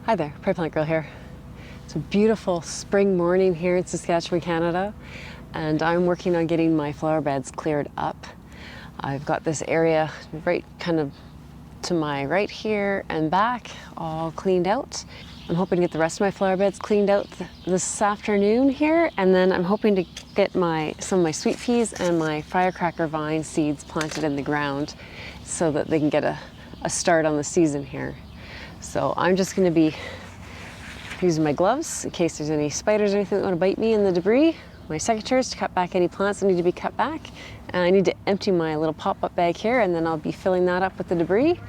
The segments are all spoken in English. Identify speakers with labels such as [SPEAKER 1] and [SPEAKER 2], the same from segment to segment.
[SPEAKER 1] Hi there, Prairie Plant Girl here. It's a beautiful spring morning here in Saskatchewan, Canada, and I'm working on getting my flower beds cleared up. I've got this area right kind of to my right here and back all cleaned out. I'm hoping to get the rest of my flower beds cleaned out this afternoon here, and then I'm hoping to get some of my sweet peas and my firecracker vine seeds planted in the ground so that they can get a start on the season here. So I'm just going to be using my gloves in case there's any spiders or anything that want to bite me in the debris, my secateurs to cut back any plants that need to be cut back. And I need to empty my little pop-up bag here, and then I'll be filling that up with the debris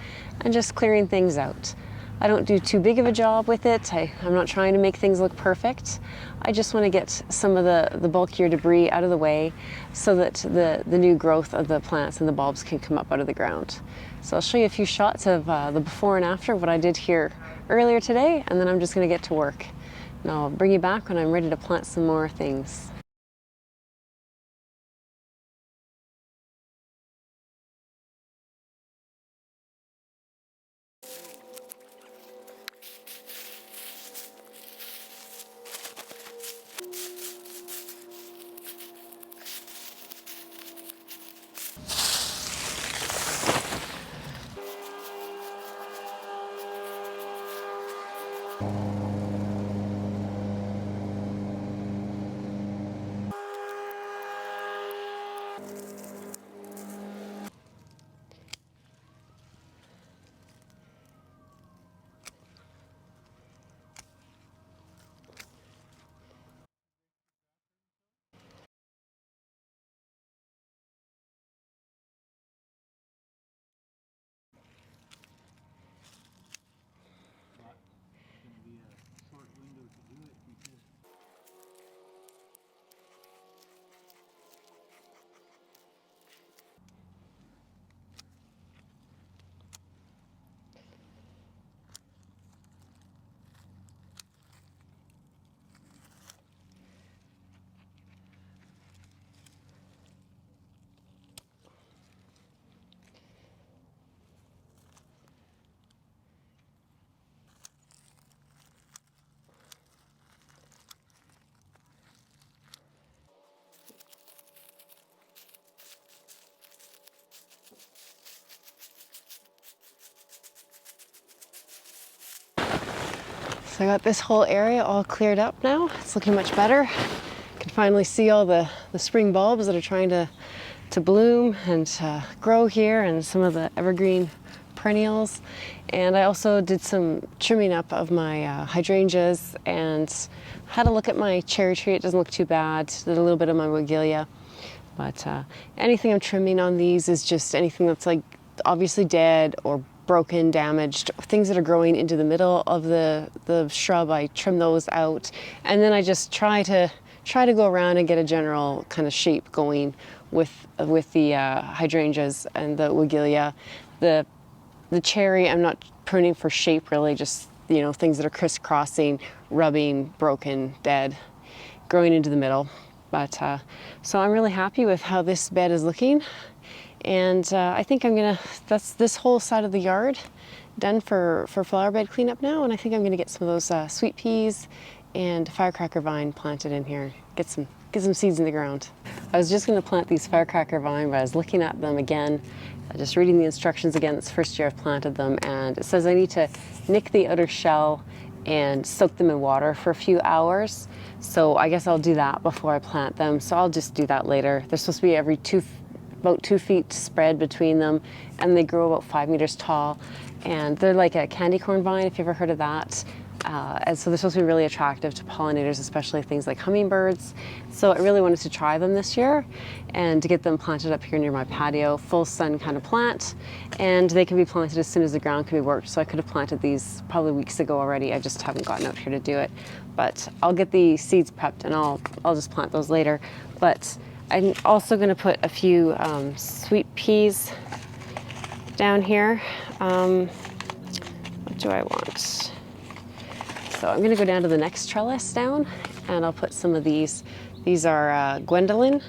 [SPEAKER 1] and just clearing things out. I don't do too big of a job with it. I'm not trying to make things look perfect. I just want to get some of the bulkier debris out of the way so that the new growth of the plants and the bulbs can come up out of the ground. So I'll show you a few shots of the before and after what I did here earlier today, and then I'm just going to get to work. And I'll bring you back when I'm ready to plant some more things. So I got this whole area all cleared up now. It's looking much better. I can finally see all the spring bulbs that are trying to bloom and grow here, and some of the evergreen perennials. And I also did some trimming up of my hydrangeas and had a look at my cherry tree. It doesn't look too bad. Did a little bit of my wigelia. But anything I'm trimming on these is just anything that's like obviously dead or broken, damaged, things that are growing into the middle of the shrub. I trim those out, and then I just try to go around and get a general kind of shape going with the hydrangeas and the wigelia. The cherry I'm not pruning for shape really, just things that are crisscrossing, rubbing, broken, dead, growing into the middle. But so I'm really happy with how this bed is looking. And I think that's this whole side of the yard done for flower bed cleanup now. And I think I'm gonna get some of those sweet peas and firecracker vine planted in here. Get some seeds in the ground. I was just gonna plant these firecracker vine, but I was looking at them again, just reading the instructions again. It's the first year I've planted them, and it says I need to nick the outer shell and soak them in water for a few hours. So I guess I'll do that before I plant them. So I'll just do that later. They're supposed to be about 2 feet spread between them, and they grow about 5 meters tall. And they're like a candy corn vine, if you've ever heard of that. And so they're supposed to be really attractive to pollinators, especially things like hummingbirds. So I really wanted to try them this year and to get them planted up here near my patio, full sun kind of plant. And they can be planted as soon as the ground can be worked. So I could have planted these probably weeks ago already. I just haven't gotten out here to do it. But I'll get the seeds prepped and I'll just plant those later. But I'm also going to put a few sweet peas down here. What do I want? So I'm going to go down to the next trellis down, and I'll put some of these. These are Gwendolyn,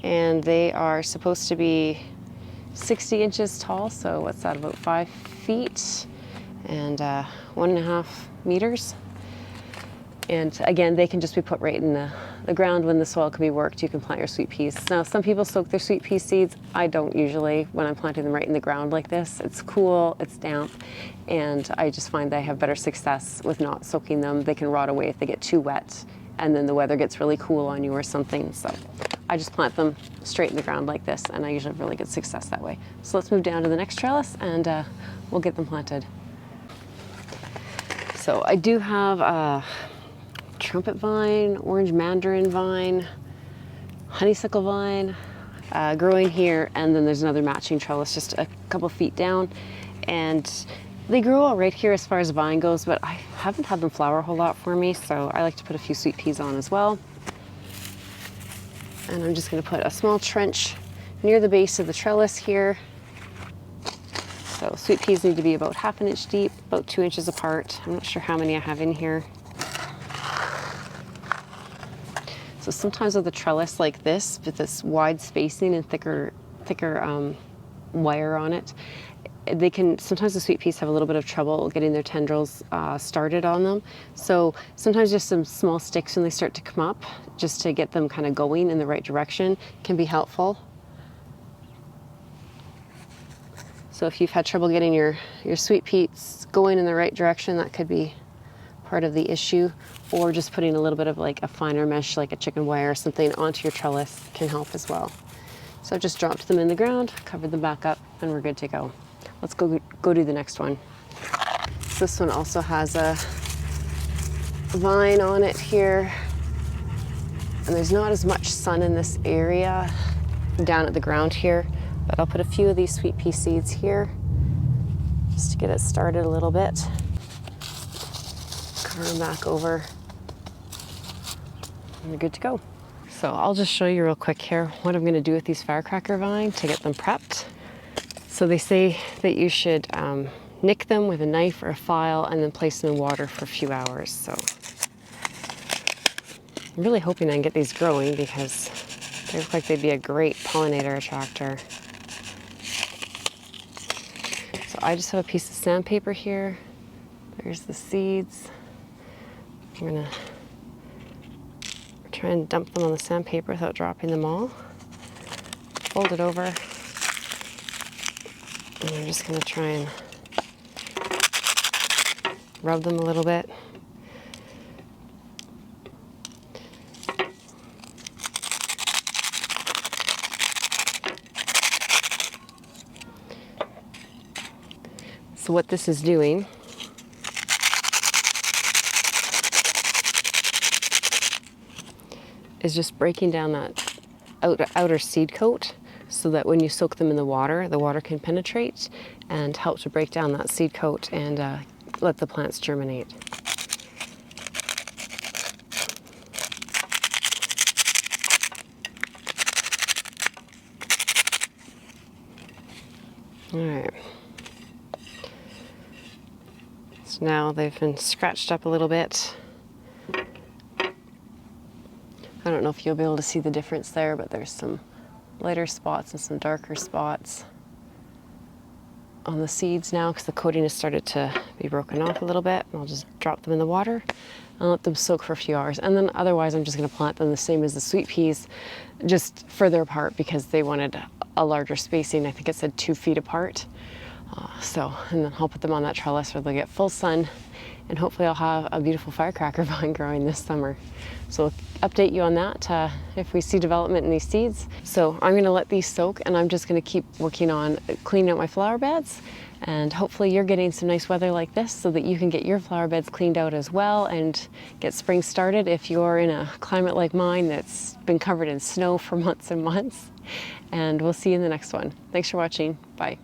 [SPEAKER 1] and they are supposed to be 60 inches tall. So what's that, about 5 feet? and 1.5 meters. And again, they can just be put right in the ground when the soil can be worked. You can plant your sweet peas. Now, some people soak their sweet pea seeds. I don't usually when I'm planting them right in the ground like this. It's cool, it's damp, and I just find that I have better success with not soaking them. They can rot away if they get too wet, and then the weather gets really cool on you or something. So I just plant them straight in the ground like this, and I usually have really good success that way. So let's move down to the next trellis, and we'll get them planted. So I do have a trumpet vine, orange mandarin vine, honeysuckle vine growing here, and then there's another matching trellis just a couple feet down, and they grow all right here as far as vine goes, but I haven't had them flower a whole lot for me, so I like to put a few sweet peas on as well. And I'm just going to put a small trench near the base of the trellis here. So sweet peas need to be about 1/2 inch deep, about 2 inches apart. I'm not sure how many I have in here. So sometimes with a trellis like this, with this wide spacing and thicker wire on it, sometimes the sweet peas have a little bit of trouble getting their tendrils started on them. So sometimes just some small sticks when they start to come up, just to get them kind of going in the right direction, can be helpful. So if you've had trouble getting your sweet peas going in the right direction, that could be part of the issue. Or just putting a little bit of like a finer mesh, like a chicken wire or something, onto your trellis can help as well. So I've just dropped them in the ground, covered them back up, and we're good to go. Let's go do the next one. This one also has a vine on it here, and there's not as much sun in this area down at the ground here, but I'll put a few of these sweet pea seeds here just to get it started a little bit. Cover them back over, and we're good to go. So I'll just show you real quick here what I'm going to do with these firecracker vine to get them prepped. So they say that you should nick them with a knife or a file and then place them in water for a few hours. So I'm really hoping I can get these growing because they look like they'd be a great pollinator attractor. So I just have a piece of sandpaper here. There's the seeds. I'm gonna try and dump them on the sandpaper without dropping them all. Fold it over. And I'm just gonna try and rub them a little bit. So what this is doing is just breaking down that outer seed coat so that when you soak them in the water can penetrate and help to break down that seed coat and let the plants germinate. All right. So now they've been scratched up a little bit. I don't know if you'll be able to see the difference there, but there's some lighter spots and some darker spots on the seeds now because the coating has started to be broken off a little bit. And I'll just drop them in the water and let them soak for a few hours. And then otherwise I'm just going to plant them the same as the sweet peas, just further apart because they wanted a larger spacing. I think it said 2 feet apart. And then I'll put them on that trellis where they'll get full sun, and hopefully I'll have a beautiful firecracker vine growing this summer. So we'll update you on that if we see development in these seeds. So I'm gonna let these soak, and I'm just gonna keep working on cleaning out my flower beds, and hopefully you're getting some nice weather like this so that you can get your flower beds cleaned out as well and get spring started if you're in a climate like mine that's been covered in snow for months and months. And we'll see you in the next one. Thanks for watching. Bye.